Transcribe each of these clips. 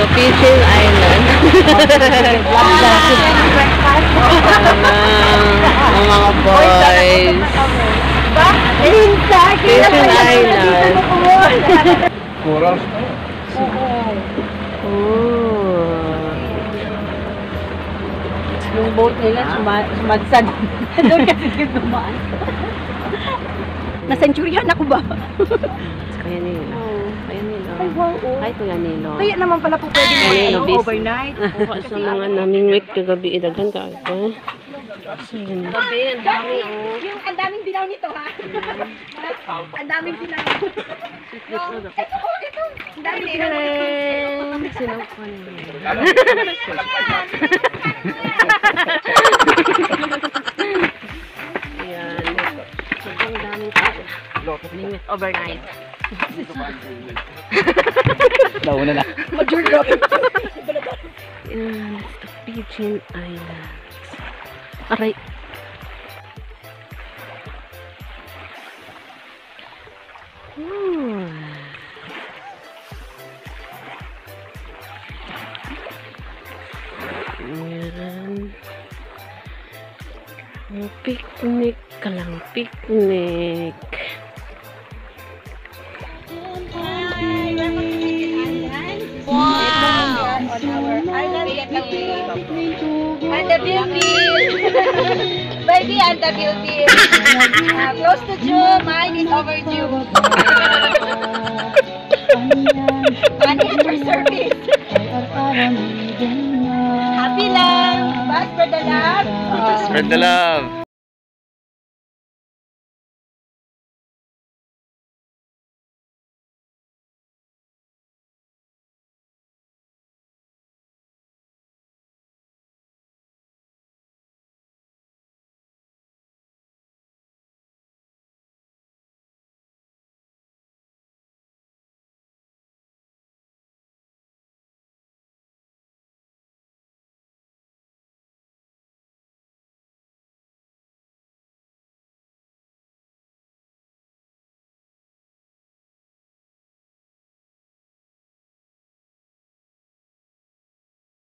to Fishing Island. Ang mga boys. Fishing Island. Corals. Yung boat nila, sumadsad. Doon kasi dumaan. Na-centuryan ako ba? Kaya nila. Kaya nila. Ay, Kuya Nilo. Kaya naman pala po pwede mo overnight. Sa mga naming week kagabi, idaghan ka ito. Gabi, ang dami, oh. Yung ang daming binaw nito, ha? Ang daming binaw. Ito. Ang daming binaw. Sinaupan niya. Ayan. Sobrang daming tao. Limit overnight. Nauna na. Majority. Ayan. Fishing Island. Aray. Meron. Picnic ka lang. Picnic. Wow! On our island getaway. And the building. Baby, and the building. Close to June, mine is overdue. Money for service. Happy lang. Spread the love. Spread the love.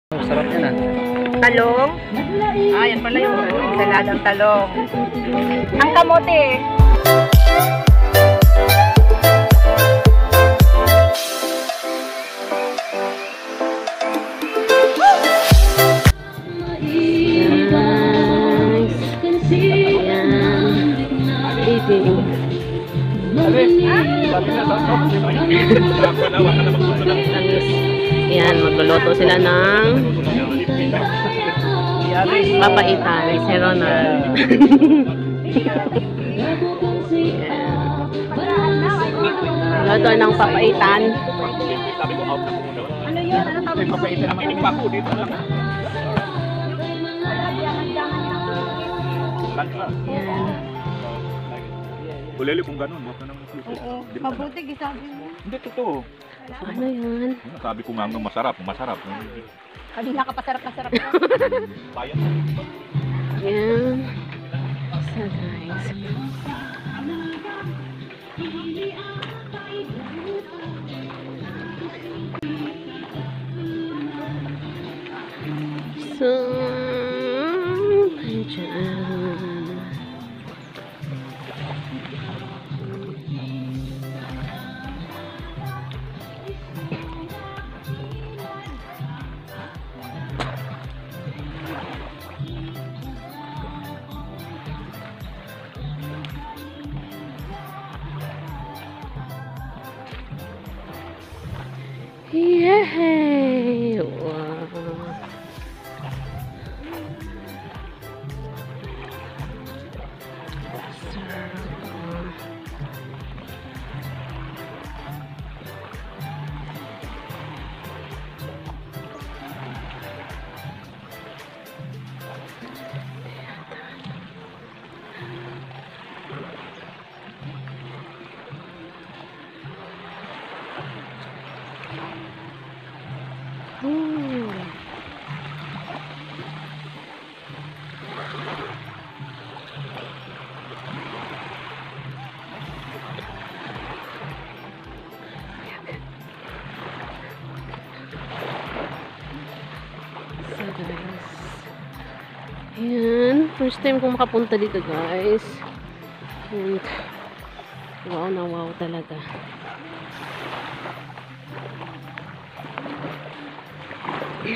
Sarap yan ah. Talong. Yan pala yung Saladang talong. Ang kamote. Yan, magluluto sila ng papaitan, si Ronald. Luto ng papaitan. Ano yun? Ano tawag? Papaitan naman yung bako dito lang. Yan. Uleli kung ganun, huwag na naman susi. Oo. Mabuti, gisabi mo. Hindi, totoo. Ano yan? Sabi ko nga masarap, masarap. Kanina ka pasarap-pasarap. Bayan. Yan. So guys. So, dyan. Yay! Wow! Ooh. First time kong makapunta dito, guys. And, wow na wow talaga.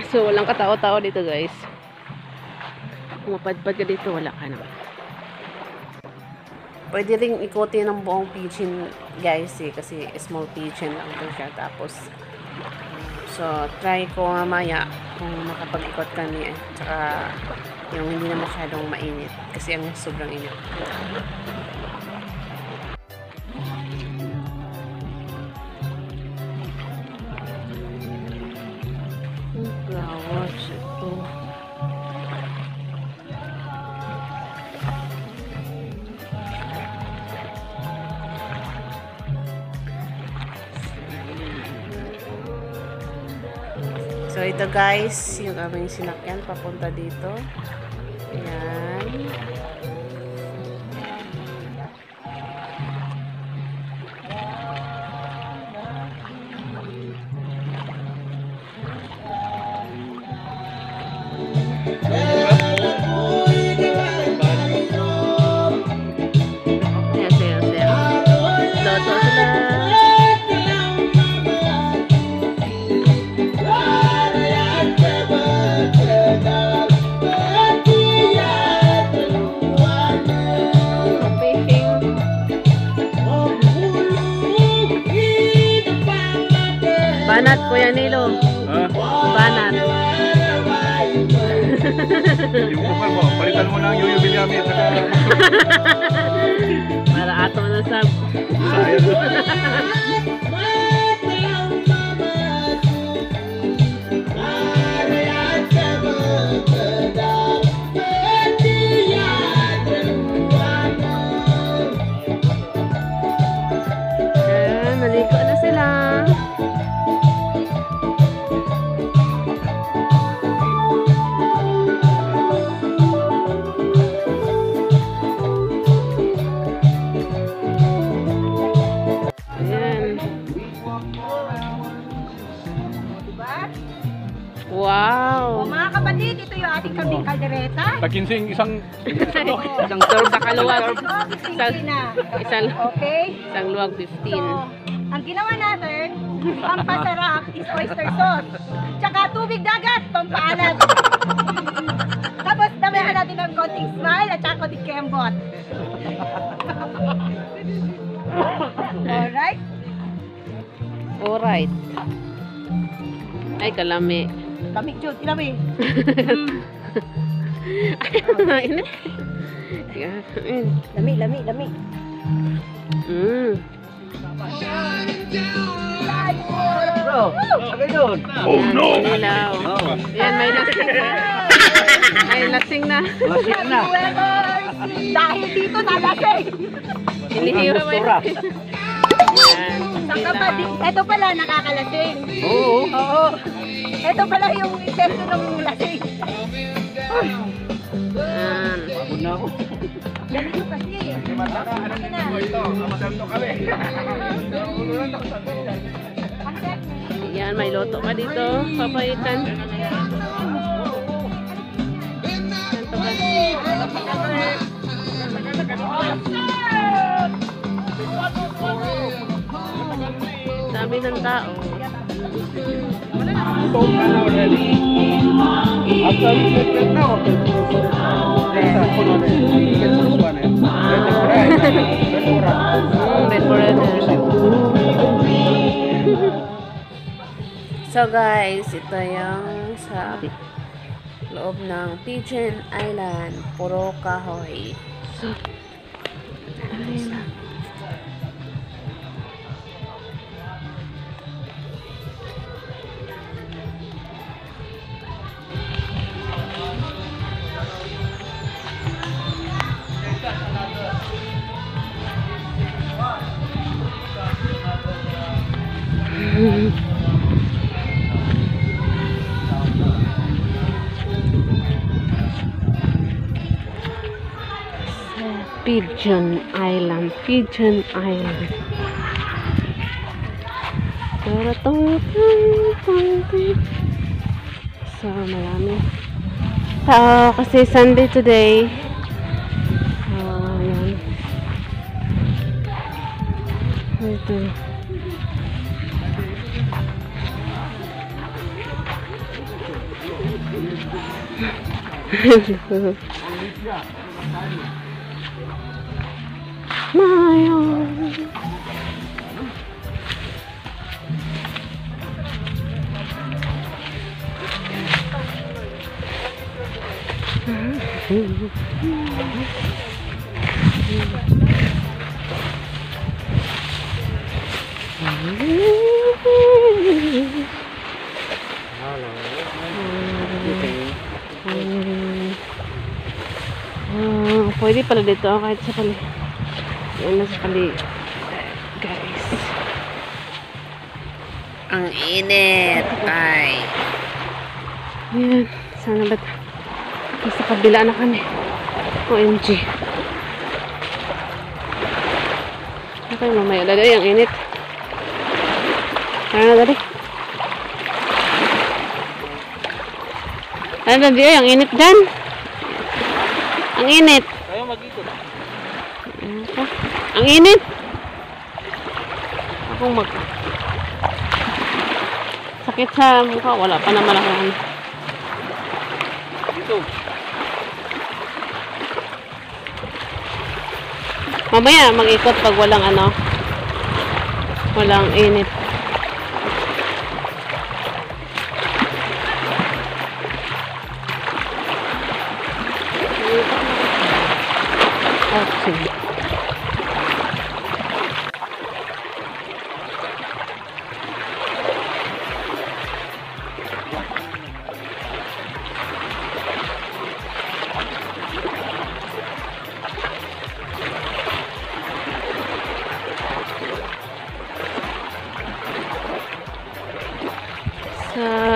So, walang katao-tao dito, guys. Kung mapadpad ka dito, wala ka naman. Pwede rin ikotin ng buong pigeon, guys, eh, kasi small pigeon lang ito siya. Tapos, so, try ko mamaya kung makapag-ikot kami, tsaka yung hindi na masyadong mainit, kasi ang sobrang init. Flowers ito. So, ito guys, yung aming sinakyan papunta dito. Ayan. Loto sila. Banat, Kuya Nilo. Ha? Banat. Yung kupal mo, palitan mo ng Yoyo Bilyami at saka... Para ato na sab. Sayang. Ayan, naliko na sila. Ayan. Diba? Wow. O mga kapatid, ito yung ating kambing kaldereta. Takinsing isang... Isang serve sa kaluwag. Isang, Okay? isang luwag So, 15. ang ginawa natin, pampasarap is oyster sauce. Tsaka tubig dagat, pampaalat. Tapos damihan natin ng konting smile at tsaka konting kembot. Alright? Alright. Ay, kalami. Kami, Jude, ilami. Ay, init. Lami, lami, lami. Bro, sabi doon. Oh no! Nilaw. Yan, may lasing na. May lasing na. Lasik na. Dahil dito nalasing. Inihiwa may lasing. Yan. Sa kapatid, eto pala nakakalasing. Oo. Oo. Eto pala yung epekto ng lasing. Yan. Pagod na ako. Ganito kasi. Ano na? Yan, may loto ka dito. Papaitan. Santo ka. Dami ng tao. So guys, ito yung sa loob ng Pigeon Island. Puro kahoy. Pigeon Island. Pigeon Island. So, marami tao kasi Sunday today. Ito. Mayon. Pwede pala dito kahit sa pali. Yan na sa pali. Guys. Ang init. Ay. Yan. Sana ba't nasa kabila na kami. OMG. Okay, mamaya. Dali, ang init. Ano na, dali. Ano na, dali, ang init dyan. Ang init. Kayo mag-ikot. Ang init. Akong sakit sa mukha. Wala pa naman ako. Dito. Mamaya mag-ikot pag walang ano. Walang init. Okay.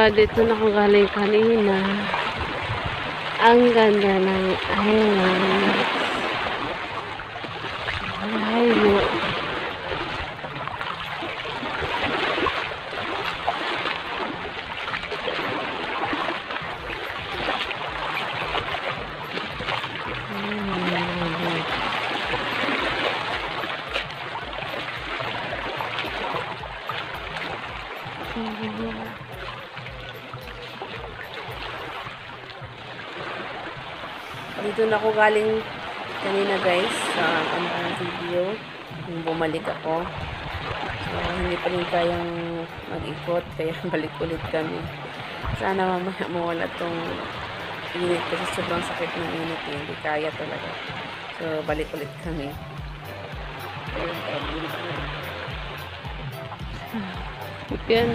Dito na ako galing kanina. Ang ganda ng island. Layo. Dito na ako galing kanina guys sa video yung bumalik ako. So, hindi pa rin kayang mag-ikot kaya balik ulit kami. Sana mamaya mawala tong init kasi sobrang sakit ng init eh. Hindi kaya talaga. So balik ulit kami. Yan.